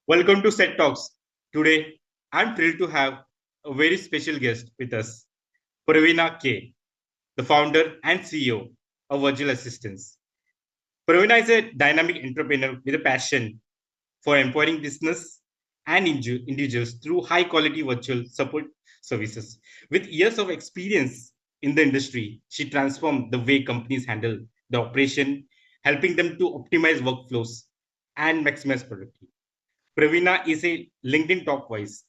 Welcome to CED Talks. Today, I'm thrilled to have a very special guest with us, Pravena K, the founder and CEO of Virtual Assistants. Pravena is a dynamic entrepreneur with a passion for empowering business and individuals through high quality virtual support services. With years of experience in the industry, she transformed the way companies handle the operation, helping them to optimize workflows and maximize productivity. Pravina is a LinkedIn top voice.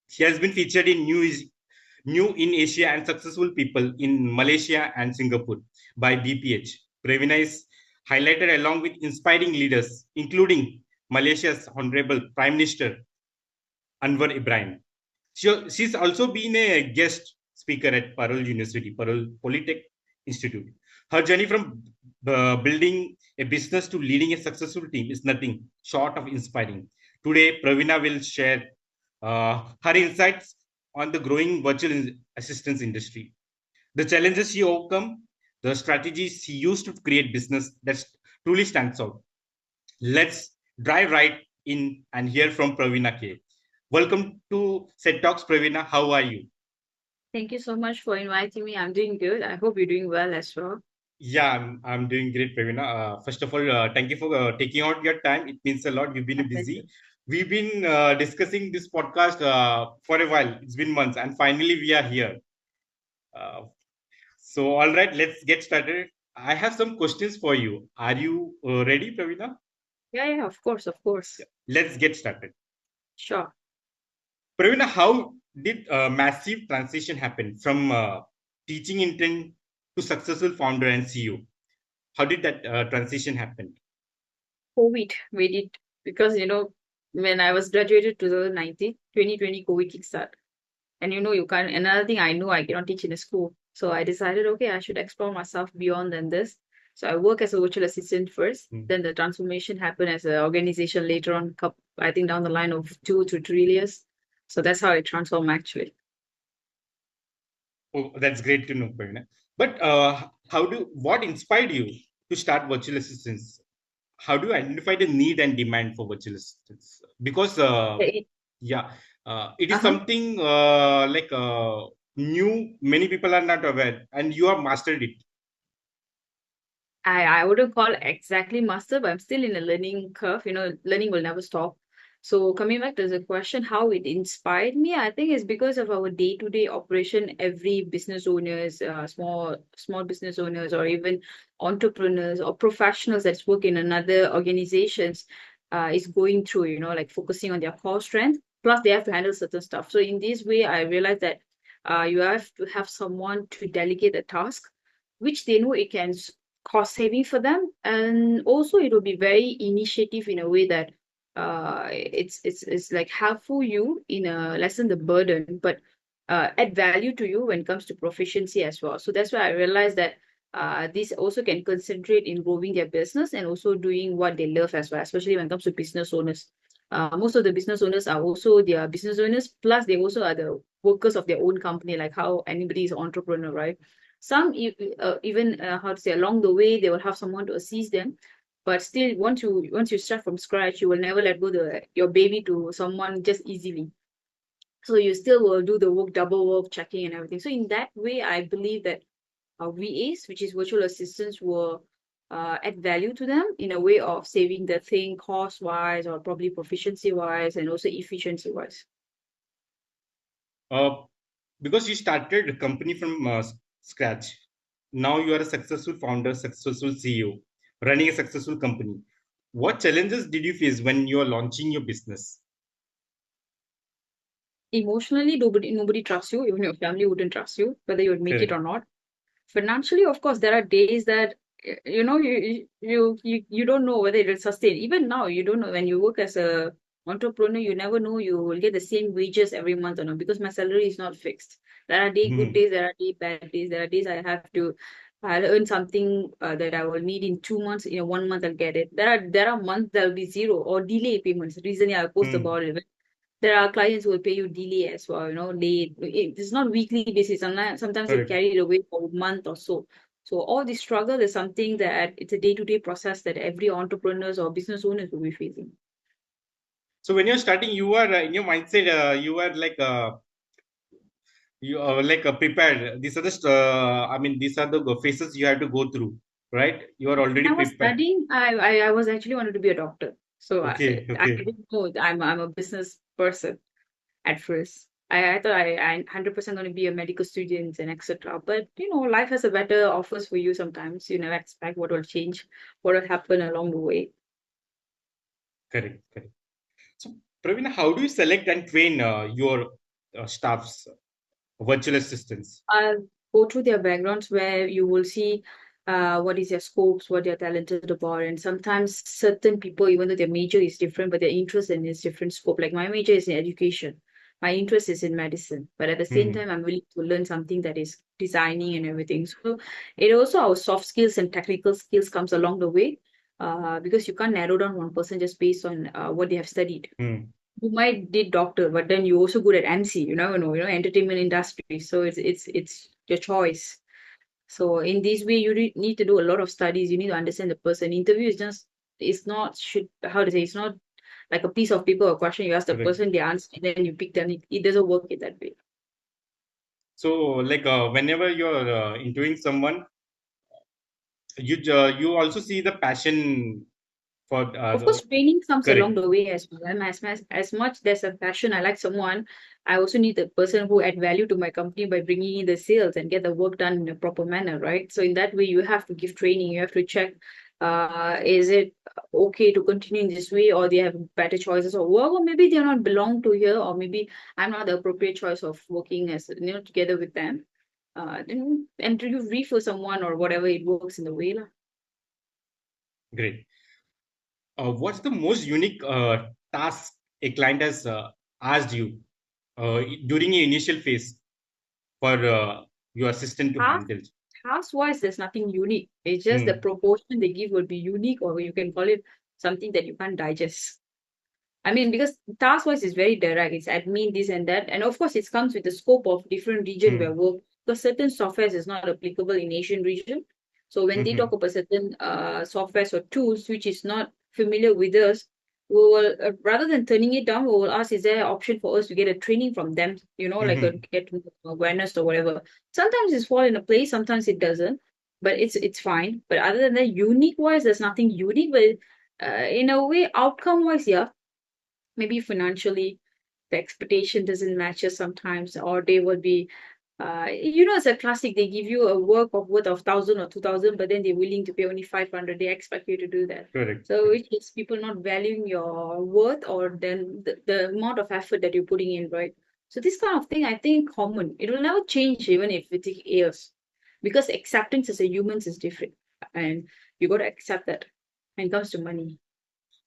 She has been featured in New in Asia and Successful People in Malaysia and Singapore by BPH. Pravina is highlighted along with inspiring leaders, including Malaysia's Honorable Prime Minister Anwar Ibrahim. She's also been a guest speaker at Parul University, Parul Polytech Institute. Her journey from building a business to leading a successful team is nothing short of inspiring. Today, Pravina will share her insights on the growing virtual assistance industry, the challenges she overcome, the strategies she used to create business that truly stands out. Let's dive right in and hear from Pravina K. Welcome to Set Talks, Pravina. How are you? Thank you so much for inviting me. I'm doing good. I hope you're doing well as well. Yeah, I'm doing great, Pravina. First of all, thank you for taking out your time. It means a lot. You've My been pleasure. busy. We've been discussing this podcast for a while. It's been months, and finally we are here. Uh, so, all right, let's get started. I have some questions for you. Are you ready, Pravina? Yeah, of course, of course. Yeah. Let's get started. Sure. Pravina, how did a massive transition happen from teaching intern to successful founder and CEO? How did that transition happen? COVID made it because, when I was graduated 2019, 2020, COVID kickstart. And, you can't, another thing I know I cannot teach in a school. So I decided, okay, I should explore myself beyond than this. So I work as a virtual assistant first. Hmm. Then the transformation happened as an organization later on, I think down the line of 2 to 3 years. So that's how it transformed actually. Oh, that's great to know, Pravina. But what inspired you to start virtual assistants? How do you identify the need and demand for virtual assistants? Because yeah, it is Uh-huh. something new. Many people are not aware, and you have mastered it. I wouldn't call exactly master, but I'm still in a learning curve. Learning will never stop. So coming back to the question, how it inspired me, I think it's because of our day-to-day operation. Every business owners, small business owners, or even entrepreneurs or professionals that work in another organizations, is going through. Like focusing on their core strength. Plus, they have to handle certain stuff. So in this way, I realized that you have to have someone to delegate a task which they know it can cost saving for them, and also it will be very initiative in a way that it's like helpful you in a lessen the burden, but add value to you when it comes to proficiency as well. So that's why I realized that this also can concentrate in growing their business and also doing what they love as well, especially when it comes to business owners. Most of the business owners are also their business owners, plus they also are the workers of their own company, like how anybody is an entrepreneur, right? Some even how to say, along the way they will have someone to assist them, but still once you start from scratch, you will never let go your baby to someone just easily. So you still will do the work, double work, checking and everything. So in that way, I believe that VAs, which is virtual assistants, will add value to them in a way of saving the thing cost wise or probably proficiency wise and also efficiency wise. Uh, because you started a company from scratch. Now you are a successful founder, successful CEO, running a successful company. What challenges did you face when you are launching your business? Emotionally, nobody trusts you. Even your family wouldn't trust you whether you would make it Correct. or not. Financially, of course, there are days that you don't know whether it will sustain. Even now, you don't know when you work as a entrepreneur, you never know you will get the same wages every month or not, because my salary is not fixed. There are good Hmm. days, there are bad days. There are days I'll earn something that I will need in 2 months. 1 month I'll get it. There are months there'll be zero or delay payments. Recently I post Hmm. about it. There are clients who will pay you delay as well, late. It's not weekly basis. Sometimes it Correct. carried away for a month or so. So all this struggle is something that it's a day-to-day process that every entrepreneurs or business owners will be facing. So when you're starting, you are in your mindset, you are like you are like prepared. These are the I mean, these are the phases you have to go through, right? You are already When I was prepared. studying, I was actually wanted to be a doctor. So Okay, I okay, didn't know that I'm a business person at first. I thought I 100% going to be a medical student and etc. But life has a better offers for you sometimes. You never expect what will change, what will happen along the way. correct, correct. So, Praveen, how do you select and train your staffs, virtual assistants? I'll go through their backgrounds where you will see what is their scopes, what they're talented about, and sometimes certain people, even though their major is different, but their interest in is different scope. Like my major is in education, my interest is in medicine, but at the same Hmm. time, I'm willing to learn something that is designing and everything. So it also our soft skills and technical skills comes along the way, because you can't narrow down one person just based on what they have studied. Hmm. You might did doctor, but then you're also good at MC, entertainment industry. So it's your choice. So in this way, you need to do a lot of studies. You need to understand the person. Interview is just it's not should how to say it's not like a piece of paper or question. You ask the Correct. person, they answer, and then you pick them. It doesn't work in that way. So, like whenever you're interviewing someone, you also see the passion for Of course, training comes along correct. the way as well. As much there's a passion, I like someone, I also need the person who add value to my company by bringing in the sales and get the work done in a proper manner, right? So in that way, you have to give training. You have to check, is it okay to continue in this way, or they have better choices of work, or maybe they're not belong to here, or maybe I'm not the appropriate choice of working as together with them. Then and you refer someone or whatever it works in the way, lah. Great. What's the most unique task a client has asked you during your initial phase for your assistant to Task handle? task wise, there's nothing unique. It's just the Hmm. proportion they give will be unique, or you can call it something that you can't digest. I mean, because task wise is very direct. It's admin, this and that. And of course, it comes with the scope of different region where Hmm. work, because certain softwares is not applicable in Asian region. So when they Hmm. talk about certain softwares or tools which is not familiar with us, we will rather than turning it down, we will ask, is there an option for us to get a training from them? Like a Hmm. get awareness or whatever. Sometimes it's fall in a place, sometimes it doesn't, but it's fine. But other than that, unique wise, there's nothing unique. But in a way, outcome wise, yeah, maybe financially the expectation doesn't match us sometimes, or they will be it's a classic, they give you a work of worth of 1,000 or 2,000, but then they're willing to pay only 500. They expect you to do that. Correct. So Correct. which is people not valuing your worth, or then the amount of effort that you're putting in, right? So this kind of thing, I think common, it will never change even if it takes years, because acceptance as a humans is different, and you got to accept that when it comes to money.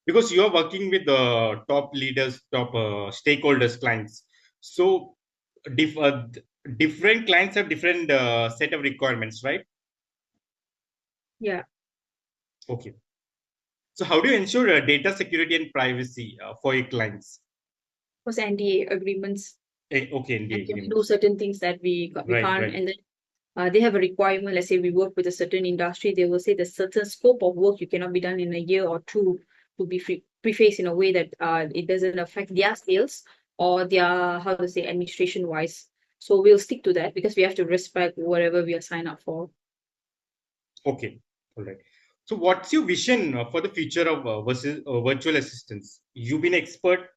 Because you are working with the top leaders, top stakeholders, clients. So, different clients have different set of requirements, right? Yeah. Okay. So, how do you ensure data security and privacy for your clients? Because NDA agreements, Okay, in the and can do agreements. certain things that we Right, can't, right, and then they have a requirement. Let's say we work with a certain industry, they will say the certain scope of work you cannot be done in a year or two, to be prefaced in a way that it doesn't affect their sales or their, how to say, administration wise. So we'll stick to that because we have to respect whatever we are signed up for. okay, all right. So, what's your vision for the future of virtual assistants? You've been expert,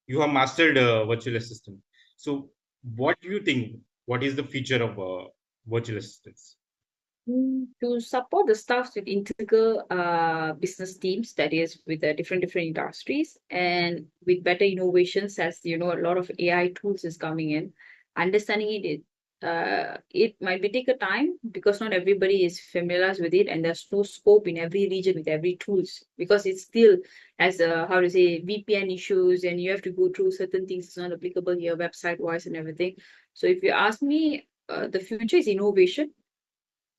you have mastered virtual assistant. So, what do you think? What is the future of virtual assistants? To support the staff with integral business teams, that is with the different industries, and with better innovations, as a lot of AI tools is coming in. Understanding it might be take a time because not everybody is familiar with it, and there's no scope in every region with every tools, because it's still as a, how to say, VPN issues, and you have to go through certain things. It's not applicable here website wise and everything. So if you ask me, the future is innovation,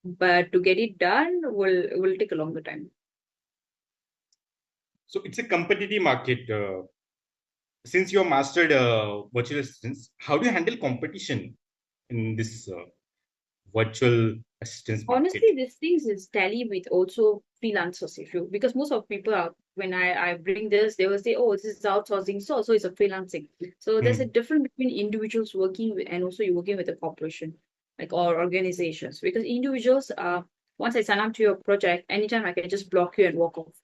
but to get it done will take a longer time. So, it's a competitive market. Since you have mastered virtual assistants, how do you handle competition in this virtual assistance market? Honestly, these things is tally with also freelancers, if you, because most of people are when I bring this, they will say, oh, this is outsourcing, so it's a freelancing. So there's a difference between individuals working with, and also you're working with a corporation, like, or organizations. Because individuals, once I sign up to your project, anytime I can just block you and walk off.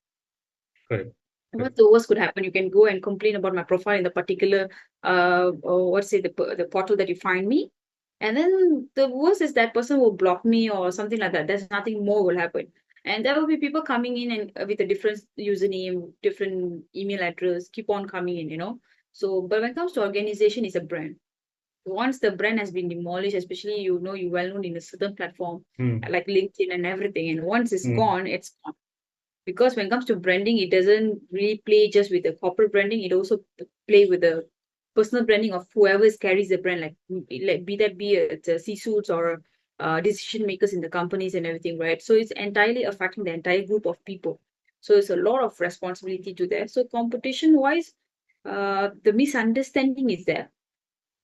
Correct. What's the worst could happen? You can go and complain about my profile in the particular, or what's it, the portal that you find me, and then the worst is that person will block me or something like that. There's nothing more will happen, and there will be people coming in and with a different username, different email address, keep on coming in, you know. So, but when it comes to organization, it's a brand. Once the brand has been demolished, especially you know you well known in a certain platform like LinkedIn and everything, and once it's gone, it's gone. Because when it comes to branding, it doesn't really play just with the corporate branding. It also play with the personal branding of whoever carries the brand, like be it C-suits or decision makers in the companies and everything, right? So it's entirely affecting the entire group of people. So it's a lot of responsibility to that. So competition wise, the misunderstanding is there,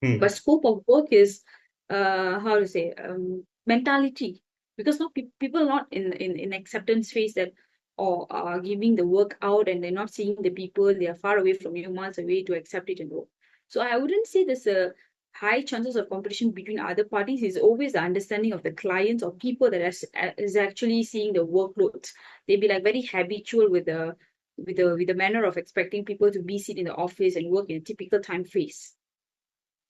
but scope of work is how to say, mentality, because now people not in acceptance phase, that or are giving the work out and they're not seeing the people, they are far away from you, miles away, to accept it and go. So I wouldn't say there's a high chances of competition between other parties. Is always the understanding of the clients or people that is actually seeing the workloads. They be like very habitual with the manner of expecting people to be sit in the office and work in a typical time phase,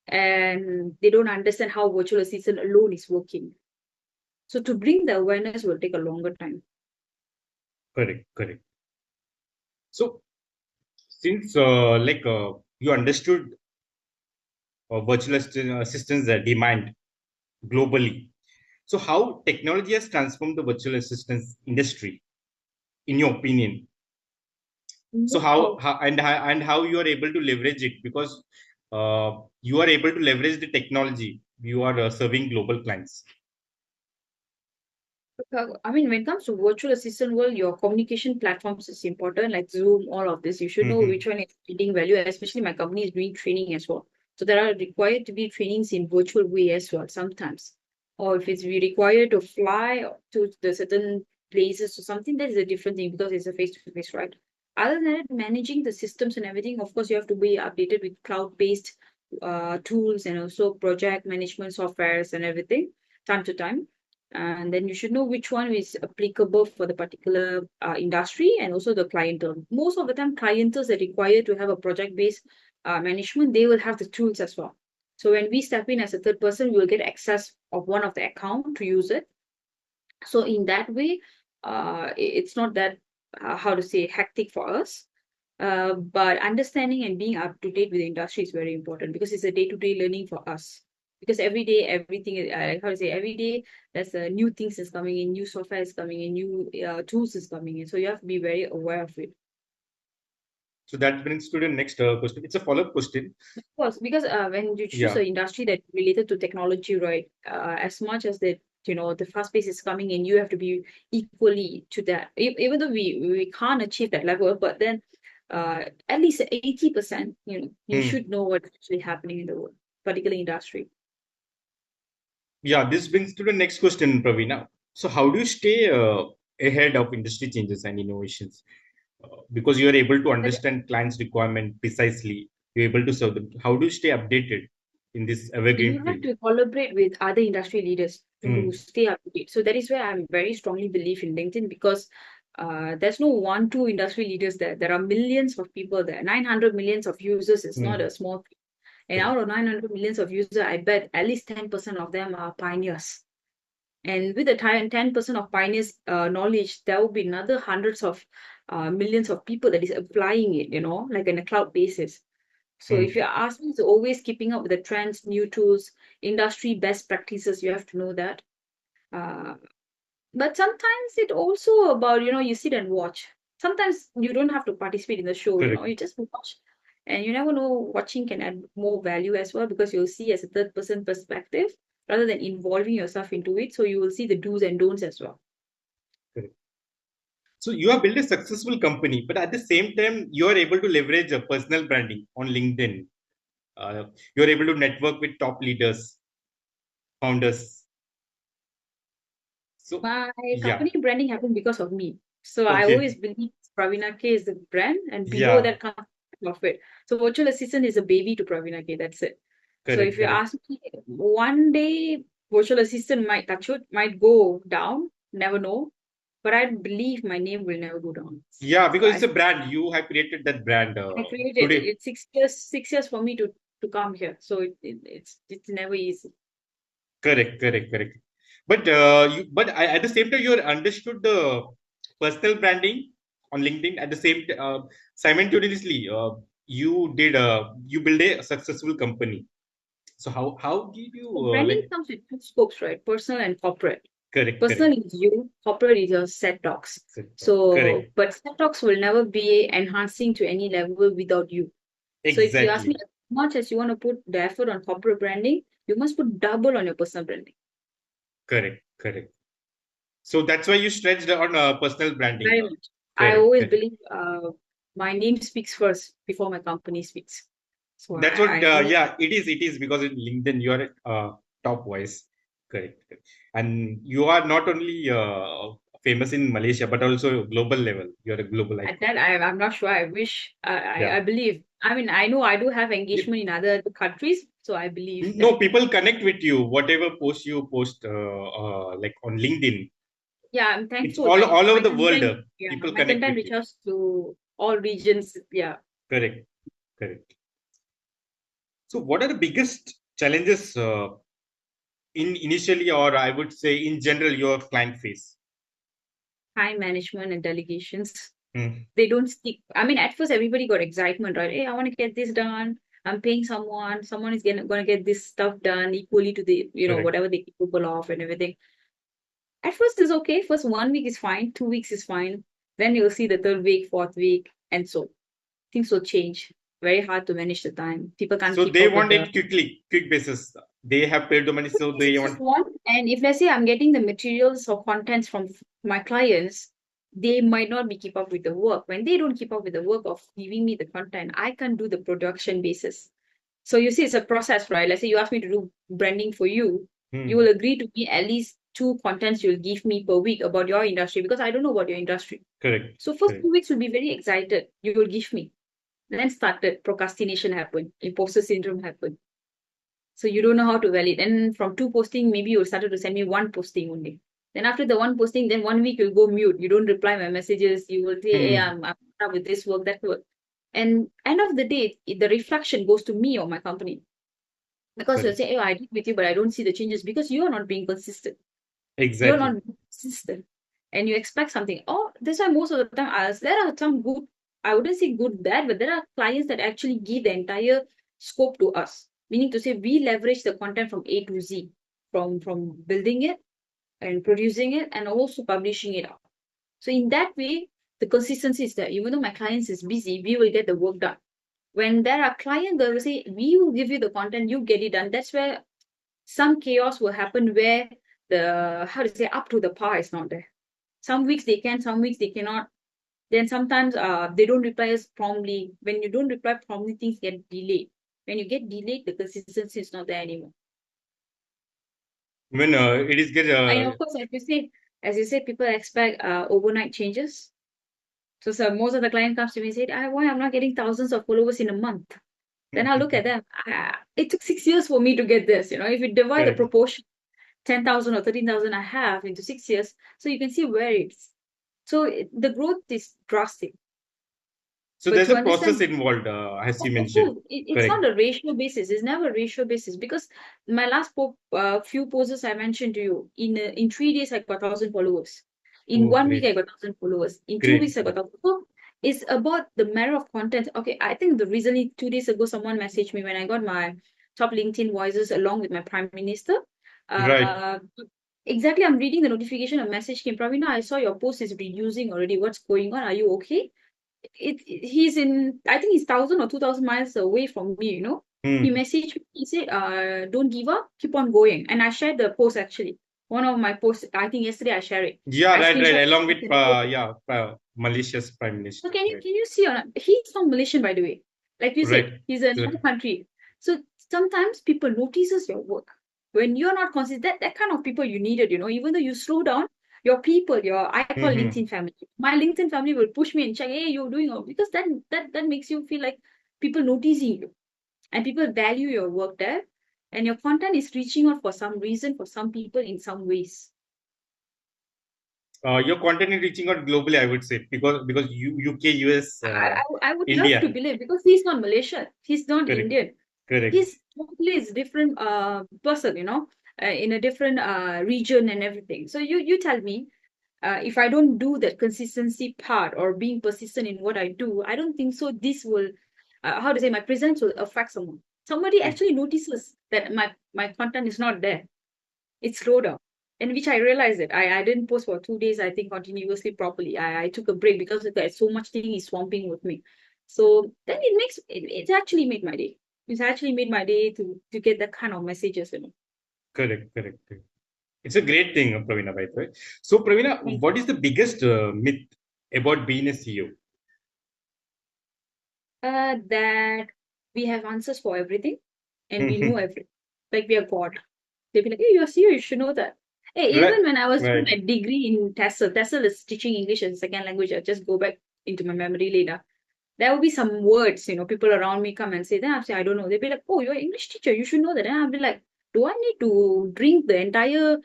and they don't understand how virtual assistant alone is working. So to bring the awareness will take a longer time. Correct. Correct. So since you understood virtual assistants demand globally, so how technology has transformed the virtual assistance industry, in your opinion? So Most how you are able to leverage it, because you are able to leverage the technology, you are serving global clients. I mean, when it comes to virtual assistant world, your communication platforms is important, like Zoom, all of this. You should know which one is adding value, especially my company is doing training as well. So there are required to be trainings in virtual way as well sometimes. Or if it's we required to fly to the certain places or something, that is a different thing because it's a face-to-face, right? Other than that, managing the systems and everything, of course, you have to be updated with cloud-based tools and also project management softwares and everything time to time, and then you should know which one is applicable for the particular industry and also the clientele. Most of the time, clientele that require to have a project-based management, they will have the tools as well. So when we step in as a third person, we will get access of one of the account to use it. So in that way, it's not that how to say hectic for us. But understanding and being up to date with the industry is very important because it's a day-to-day learning for us. Because every day, everything is, how to say, every day there's new things is coming in, new software is coming in, new tools is coming in. So you have to be very aware of it. So that brings to the next question. It's a follow-up question. Of course, because when you choose Yeah. an industry that related to technology, right, as much as that, you know, the fast pace is coming in, you have to be equally to that. Even though we can't achieve that level, but then at least 80%, you know, you should know what's actually happening in the world, particular industry. Yeah, this brings to the next question, Pravina. So how do you stay ahead of industry changes and innovations? Because you are able to understand clients' requirement precisely, you're able to serve them. How do you stay updated in this evergreen You have field? to collaborate with other industry leaders to Hmm. stay up to date. So that is where I'm very strongly believe in LinkedIn because there's no one, two industry leaders there. There are millions of people there. 900 millions of users is not Hmm. a small thing. And Correct. out of 900 millions of users, I bet at least 10% of them are pioneers. And with the 10% of pioneers knowledge, there will be another hundreds of millions of people that is applying it, you know, like on a cloud basis. So if Hmm. you ask me, it's always keeping up with the trends, new tools, industry best practices, you have to know that. Uh, but sometimes it also about, you know, you sit and watch. Sometimes you don't have to participate in the show, you know, Correct. you just watch. And you never know, watching can add more value as well because you'll see as a third person perspective rather than involving yourself into it. So you will see the do's and don'ts as well. Correct. So you have built a successful company, but at the same time, you are able to leverage a personal branding on LinkedIn. You are able to network with top leaders, founders. So My yeah. company branding happened because of me. So I always Okay. believe Pravena K is the brand, and below Yeah, that comes profit. So virtual assistant is a baby to Pravena K. That's it. So if correct, you correct. ask me, one day virtual assistant might touch it, might go down. Never know. But I believe my name will never go down. Yeah, So because it's a brand. You have created that brand I created it. today. It's 6 years for me to come here. So it's never easy. Correct, correct, correct. At the same time, you understood the personal branding on LinkedIn. At the same simultaneously, you build a successful company. So how did you So branding like comes with two scopes, right? Personal and corporate. correct, Personal correct, is you, corporate is your set talks. So, correct, but set talks will never be enhancing to any level without you. So if you ask me, exactly, as much as you want to put the effort on corporate branding, you must put double on your personal branding. correct, correct. So that's why you stretched on personal branding. Very much. I Correct, always correct. believe my name speaks first before my company speaks. So That's what, I always yeah, it is because in LinkedIn you are top voice, correct, correct. And you are not only famous in Malaysia but also global level. You are a global at icon. that I'm not sure. I wish I Yeah. believe. I mean, I know I do have You- engagement in other countries, so I believe No, that. people connect with you. Whatever post you post, like on LinkedIn, Yeah, I'm it's thankful. My all over my the world. content, yeah, People my connect content with you. reaches to all regions. Yeah. Correct, correct. So, what are the biggest challenges in initially, or I would say in general, your client face? Time management and delegations. Hmm. They don't stick. I mean, at first everybody got excitement, right? Hey, I want to get this done. I'm paying someone is gonna get this stuff done equally to the, Correct. whatever they're capable of and everything. At first it's okay. First 1 week is fine, 2 weeks is fine. Then you'll see the third week, fourth week, and so things will change. Very hard to manage the time. People can't So keep they up with want the it quickly, quick basis. They have paid the money, so this they is just want one. And if let's say I'm getting the materials or contents from my clients, they might not be keep up with the work. When they don't keep up with the work of giving me the content, I can't do the production basis. So you see, it's a process, right? Let's say you ask me to do branding for you, you will hmm, agree to me at least two contents you'll give me per week about your industry because I don't know about your industry. correct, So first correct. 2 weeks will be very excited. You will give me. Then started procrastination happen, imposter syndrome happen. So you don't know how to validate. And from two posting, maybe you started to send me one posting only. Then after the one posting, then 1 week you'll go mute. You don't reply my messages. You will say, hey, Hmm, I'm up with this work, that work. And end of the day, the reflection goes to me or my company. Because you'll correct. say, oh, I did with you, but I don't see the changes because you're not being consistent. You're not Exactly. being consistent. And you expect something. Oh, that's why most of the time, there are some good, I wouldn't say good, bad, but there are clients that actually give the entire scope to us. Meaning to say, we leverage the content from A to Z, from building it and producing it and also publishing it out. So in that way, the consistency is there. Even though my clients is busy, we will get the work done. When there are clients that will say, we will give you the content, you get it done. That's where some chaos will happen where the how to say up to the par is not there. Some weeks they can, some weeks they cannot. Then sometimes they don't reply us promptly. When you don't reply promptly, things get delayed. When you get delayed, the consistency is not there anymore. When it is get And of course, as you said, people expect overnight changes. So most of the client comes to me and said, why I'm not getting thousands of followers in a month? Then I look at them. It took 6 years for me to get this. If you divide the correct. proportion 10,000 or 13,000 I have into 6 years. So you can see where it's. So the growth is drastic. So But there's to a process understand, involved, as you of mentioned. course, it's Correct. not a ratio basis. It's never a ratio basis because my last few posts I mentioned to you, in 3 days I got 1,000 followers. In Oh, 1 week I great, got 1,000 followers. In 2 weeks great. I got 1,000. So it's about the matter of content. Okay, I think the recently 2 days ago someone messaged me when I got my top LinkedIn voices along with my prime minister. Right. Uh, exactly, I'm reading the notification. A message came, Pravina, I saw your post is reducing already. What's going on? Are you okay? He's in, I think he's 1,000 or 2,000 miles away from me. He Hmm. messaged me, he said, don't give up, keep on going. And I shared the post actually. One of my posts, I think yesterday I shared it. Yeah, I right, right. screenshot Along with and I posted. yeah, Malaysia's prime So minister. can you Right. can you see on he's not Malaysian by the way. Like you said, Right. he's another country. So sometimes people notices your work. When you're not consistent, that kind of people you needed, even though you slow down, your people, I call Mm-hmm. LinkedIn family. My LinkedIn family will push me and check, hey, you're doing all, because that makes you feel like people noticing you and people value your work there, and your content is reaching out for some reason for some people in some ways. Your content is reaching out globally, I would say, because UK, US, I would love to India. believe, because he's not Malaysian, he's not Correct. Indian. Correct. He's totally is different person, in a different region and everything. So you tell me, if I don't do that consistency part or being persistent in what I do, I don't think so. This will, how to say, my presence will affect someone. Somebody Mm. actually notices that my content is not there. It's slowed down. And which I realized that I didn't post for 2 days, I think, continuously properly. I took a break because there's so much thing is swamping with me. So then it's actually made my day. It's actually made my day to get that kind of messages. Correct. Correct. Correct. It's a great thing, Pravina, by the way. So, Pravina, what is the biggest myth about being a CEO? That we have answers for everything and we know Mhm. everything. Like we are God. They'll be like, hey, you're a CEO, you should know that. Hey, Right. even when I was doing Right. my degree in TESOL is teaching English as a second language. I just go back into my memory later. There will be some words, people around me come and say, then I'll say, I don't know. They'll be like, oh, you're an English teacher, you should know that. And I'll be like, do I need to drink the entire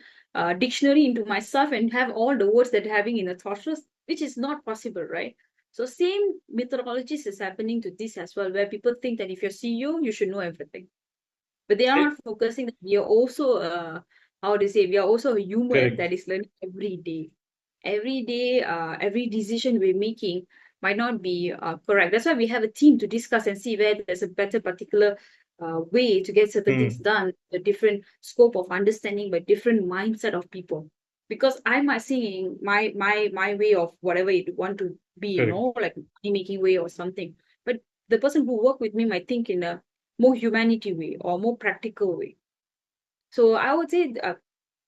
dictionary into myself and have all the words that having in a thesaurus, which is not possible, right? So same methodologies is happening to this as well, where people think that if you're CEO, you should know everything. But they are Eh, not focusing that we are also, how to say, we are also a human correct. that is learning every day. Every day, every decision we're making might not be correct. That's why we have a team to discuss and see where there's a better particular way to get certain things Hmm. done, a different scope of understanding, but different mindset of people. Because I might see my way of whatever it want to be, Correct. like money making way or something. But the person who work with me might think in a more humanity way or more practical way. So I would say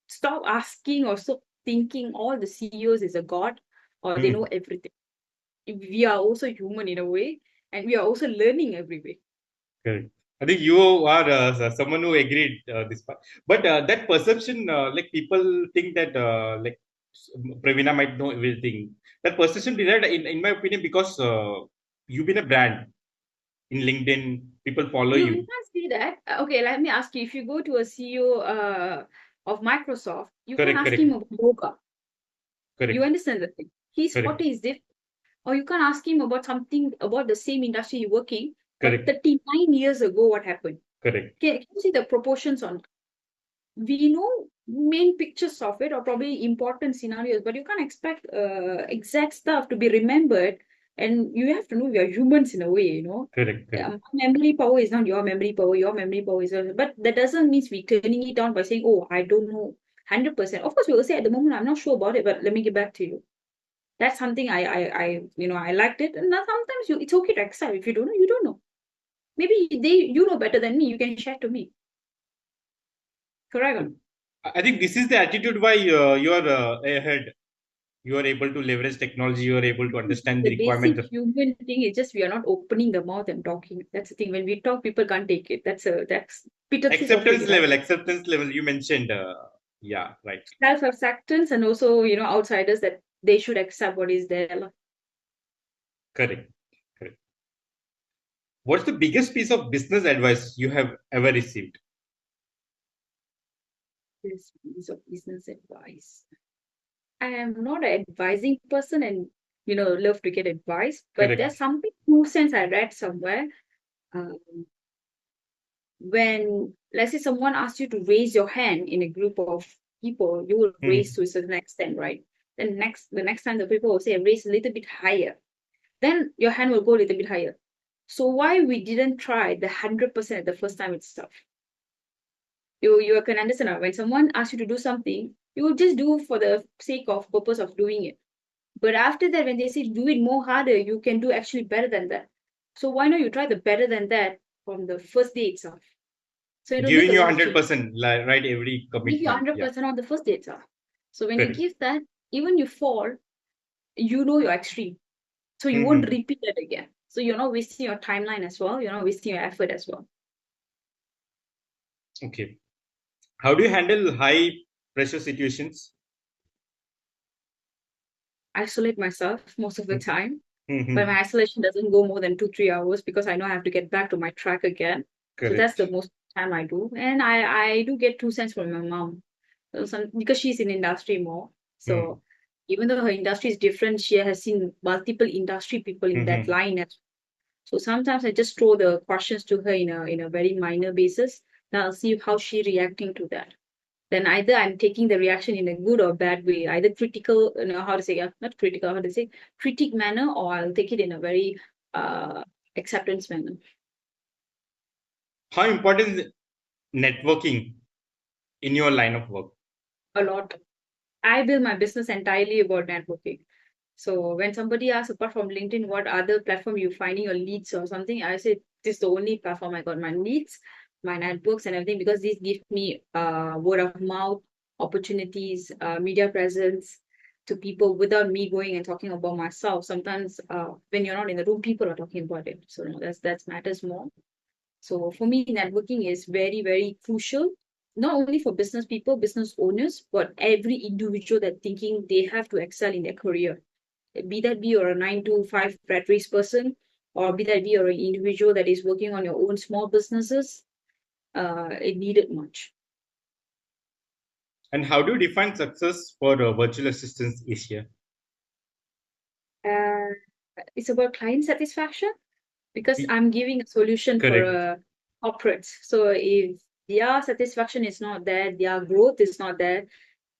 stop asking or stop thinking all the CEOs is a god or they know Hmm. everything. We are also human in a way, and we are also learning every way. Correct. I think you are someone who agreed this part. But that perception, like people think that Pravina might know everything. That perception derived, in my opinion, because you've been a brand in LinkedIn. People follow You you. can't see that. Okay, let me ask you. If you go to a CEO of Microsoft, you can Correct. ask him Correct. about yoga. You Correct. understand the thing. His Correct. forte is different. Or you can ask him about something about the same industry you're working, but Correct. 39 years ago, what happened? Correct. Can you see the proportions on? We know main pictures of it or probably important scenarios, but you can't expect exact stuff to be remembered. And you have to know we are humans in a way. Correct. Correct. Memory power is not your memory power. Your memory power is, but that doesn't mean we turning it down by saying, "Oh, I don't know 100%." Of course, we will say at the moment I'm not sure about it, but let me get back to you. That's something I liked it, and now sometimes it's okay to accept. If you don't know, you don't know. Maybe you know better than me. You can share to me. Correct. I think this is the attitude why you are ahead. You are able to leverage technology. You are able to understand the The requirement. basic human thing is just we are not opening the mouth and talking. That's the thing. When we talk, people can't take it. That's pitiful of it, right? Acceptance level. You mentioned. Yeah. Right. Self-acceptance and also, outsiders that they should accept what is there. Lah. Correct. Correct. What's the biggest piece of business advice you have ever received? This piece of business advice. I am not an advising person and love to get advice, but there's Correct. something two sense I read somewhere. Um, when let's say someone asks you to raise your hand in a group of people, you will raise Hmm. to a certain extent, right? Then the next time the people will say raise a little bit higher, then your hand will go a little bit higher. So why we didn't try the 100% at the first time itself? You can understand now, when someone asks you to do something, you will just do for the sake of purpose of doing it. But after that, when they say do it more harder, you can do actually better than that. So why not you try the better than that from the first day itself? So it'll make Giving a you lot of change. 100%, right? Every Give you commitment. Yeah. 100% on the first day itself. So when you Correct. give that, even you fall, you know your extreme. So you won't Hmm. repeat that again. So you're not wasting your timeline as well. You're not wasting your effort as well. Okay. How do you handle high pressure situations? isolate myself most of the time. But Mm-hmm. my isolation doesn't go more than 2-3 hours because I know I have to get back to my track again. So that's the Correct. most time I do. And I do get 2 cents from my mom. So because she's in industry more. Mm-hmm. So even though her industry is different, she has seen multiple industry people in that Mm-hmm. line. So sometimes I just throw the questions to her in a very minor basis. Then I'll see how she reacting to that. Then either I'm taking the reaction in a good or bad way, either critical, how to say, not critical, how to say, critic manner, or I'll take it in a very uh, acceptance manner. How important is networking in your line of work? A lot. I build my business entirely about networking. So when somebody asks, apart from LinkedIn, what other platform you finding your leads or something, I say this is the only platform I got my leads, my networks and everything, because these give me word of mouth opportunities, media presence to people without me going and talking about myself. Sometimes when you're not in the room, people are talking about it. So no, that's matters more. So for me, networking is very, very crucial, not only for business people, business owners, but every individual that thinking they have to excel in their career. Be that be you're a 9 to 5 rat race person, or be that be you're an individual that is working on your own small businesses, it needed much. And how do you define success for virtual assistants Asia? Uh, it's about client satisfaction because I'm giving a solution for Correct. a corporate. So if their satisfaction is not there, their growth is not there,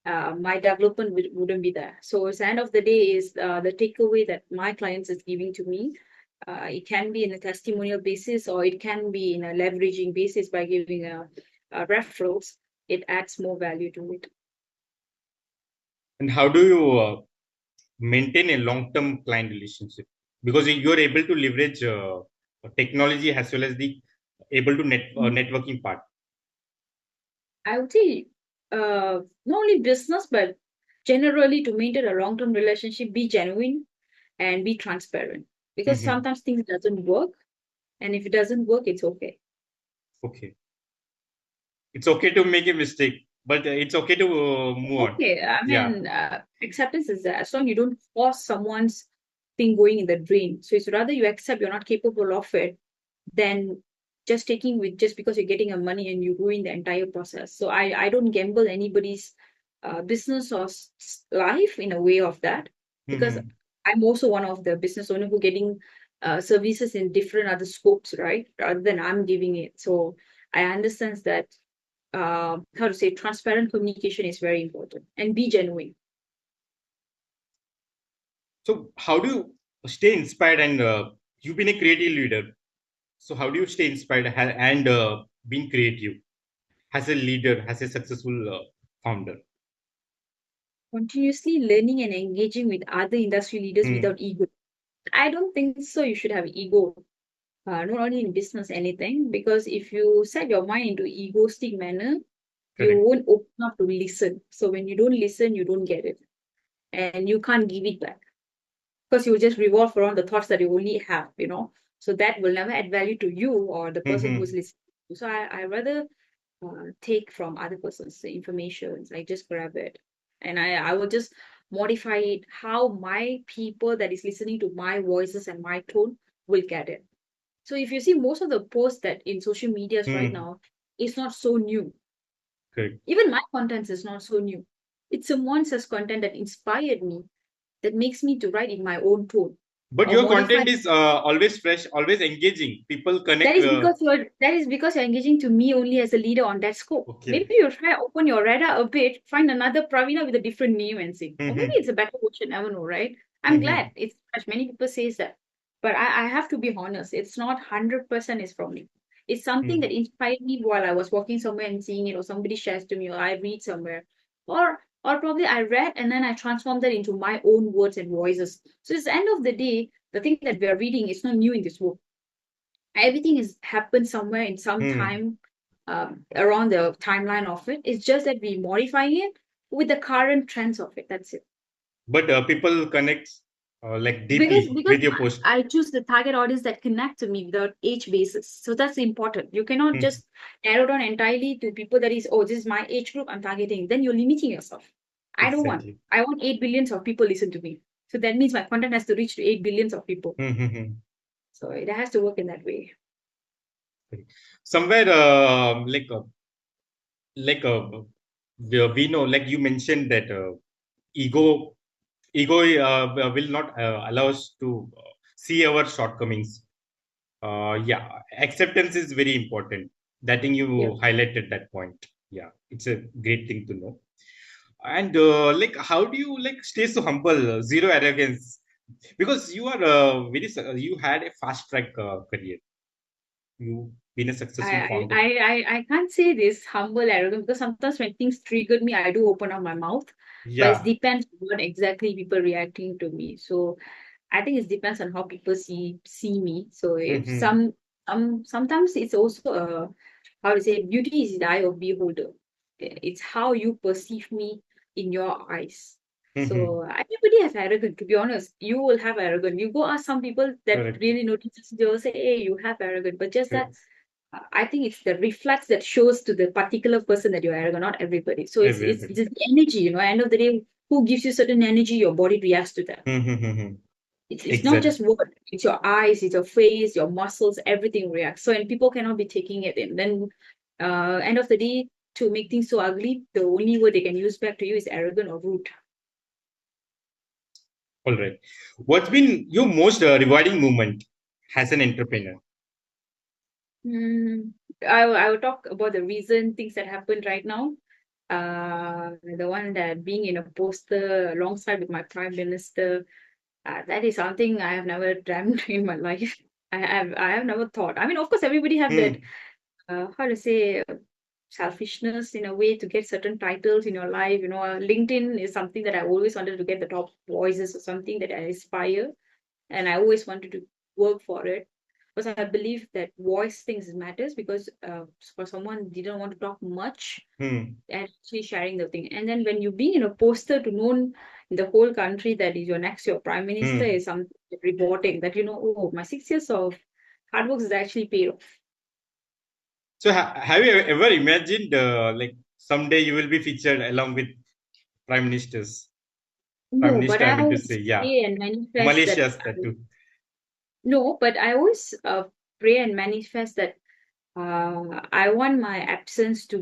my development wouldn't be there. So at the end of the day is the takeaway that my clients is giving to me. It can be in a testimonial basis or it can be in a leveraging basis by giving a referrals. It adds more value to it. And how do you maintain a long-term client relationship? Because you're able to leverage technology as well as the able to networking part. I would say not only business, but generally to maintain a long-term relationship, be genuine and be transparent. Because Mm-hmm. sometimes things doesn't work, and if it doesn't work, it's okay. Okay. It's okay to make a mistake, but it's okay to move on. Okay, I Yeah. mean, acceptance is there. As long you don't force someone's thing going in the drain. So it's rather you accept you're not capable of it than just taking with just because you're getting a money and you ruin the entire process. So I don't gamble anybody's business or life in a way of that because Mm-hmm. I'm also one of the business owner who getting services in different other scopes, right? Rather than I'm giving it. So I understand that how to say transparent communication is very important and be genuine. So how do you stay inspired and you've been a creative leader. So how do you stay inspired and being creative as a leader, as a successful founder? Continuously learning and engaging with other industry leaders Hmm. without ego. I don't think so. You should have ego, not only in business, anything, because if you set your mind into egoistic manner, you Correct. won't open up to listen. So when you don't listen, you don't get it, and you can't give it back because you just revolve around the thoughts that you only have. So that will never add value to you or the person who's Mm-hmm. listening. So I rather take from other person's information. I just grab it and I will just modify it how my people that is listening to my voices and my tone will get it. So if you see most of the posts that in social medias right Hmm. now, it's not so new. Correct. Even my contents is not so new. It's someone else's content that inspired me, that makes me to write in my own tone But or your modify. content is always fresh, always engaging. People That connect. is because you're engaging to me only as a leader on that scope. Maybe Okay. you try open your radar a bit, find another Pravina with a different name and sing. Or maybe Mm-hmm. it's a better version, never know, right? I'm glad Mm-hmm. it's fresh. Many people says that. But I have to be honest, it's not 100% is from me. It's something that Mm-hmm. inspired me while I was walking somewhere and seeing it, or somebody shares to me, or I read somewhere. Or probably I read and then I transformed that into my own words and voices. So it's the end of the day, the thing that we are reading is not new in this book. Everything has happened somewhere in some Mm. time around the timeline of it. It's just that we modify it with the current trends of it. That's it. But people connect like Because deeply because with your post. I choose the target audience that connect to me without age basis. So that's important. You cannot Mm. just narrow down entirely to people that is, oh, this is my age group I'm targeting. Then you're limiting yourself. I don't want. Exactly. I want 8 billions of people listen to me. So that means my content has to reach to 8 billions of people. Mm-hmm. So it has to work in that way. Somewhere, like we know, like you mentioned that ego will not allow us to see our shortcomings. Yeah, acceptance is very important. That thing you Yeah. highlighted that point. Yeah, it's a great thing to know. And like, how do you like stay so humble, zero arrogance? Because you are you had a fast track career. You been a successful founder. I can't say this humble arrogant because sometimes when things triggered me, I do open up my mouth, but it Yeah. depends on what exactly people reacting to me. So I think it depends on how people see me. So if Mm-hmm. sometimes it's also how to say beauty is the eye of beholder. It's how you perceive me in your eyes. Mm-hmm. So everybody has arrogant. To be honest, you will have arrogant. You go ask some people that Correct. really notices, they will say, "Hey, you have arrogant," but just that Yes. I think it's the reflex that shows to the particular person that you're arrogant, not everybody. So it's Everybody. the energy, end of the day, who gives you certain energy, your body reacts to that. Mm-hmm. It's not Exactly. just word, it's your eyes, it's your face, your muscles, everything reacts. So and people cannot be taking it in. Then end of the day, to make things so ugly, the only word they can use back to you is arrogant or rude. All right. What's been your most rewarding moment as an entrepreneur? Hmm. I will talk about the recent things that happened right now. The one that being in a poster alongside with my prime minister, that is something I have never dreamt in my life. I have never thought. I mean, of course, everybody have that Hmm. how to say selfishness in a way to get certain titles in your life. LinkedIn is something that I always wanted to get the top voices or something that I aspire, and I always wanted to work for it because I believe that voice things matters because for someone didn't want to talk much Hmm. actually sharing the thing. And then when you being in a poster to known in the whole country that is your next your prime minister Hmm. is something rewarding that oh my 6 years of hard work is actually paid off. So, have you ever imagined like someday you will be featured along with prime ministers? Prime No, but minister, I I mean to say, always yeah, pray and manifest that Malaysia's that too. no, but I always pray and manifest that I want my absence to